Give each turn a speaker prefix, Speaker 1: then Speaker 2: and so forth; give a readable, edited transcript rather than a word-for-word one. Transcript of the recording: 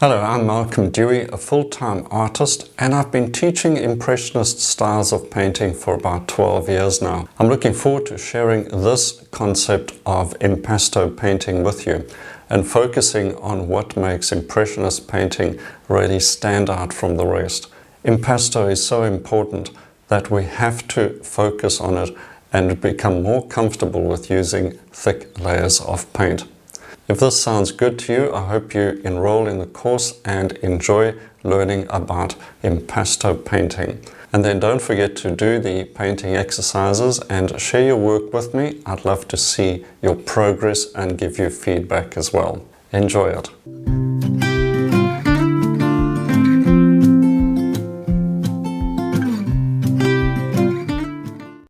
Speaker 1: Hello, I'm Malcolm Dewey, a full-time artist, and I've been teaching Impressionist styles of painting for about 12 years now. I'm looking forward to sharing this concept of impasto painting with you and focusing on what makes Impressionist painting really stand out from the rest. Impasto is so important that we have to focus on it and become more comfortable with using thick layers of paint. If this sounds good to you, I hope you enroll in the course and enjoy learning about impasto painting. And then don't forget to do the painting exercises and share your work with me. I'd love to see your progress and give you feedback as well. Enjoy it.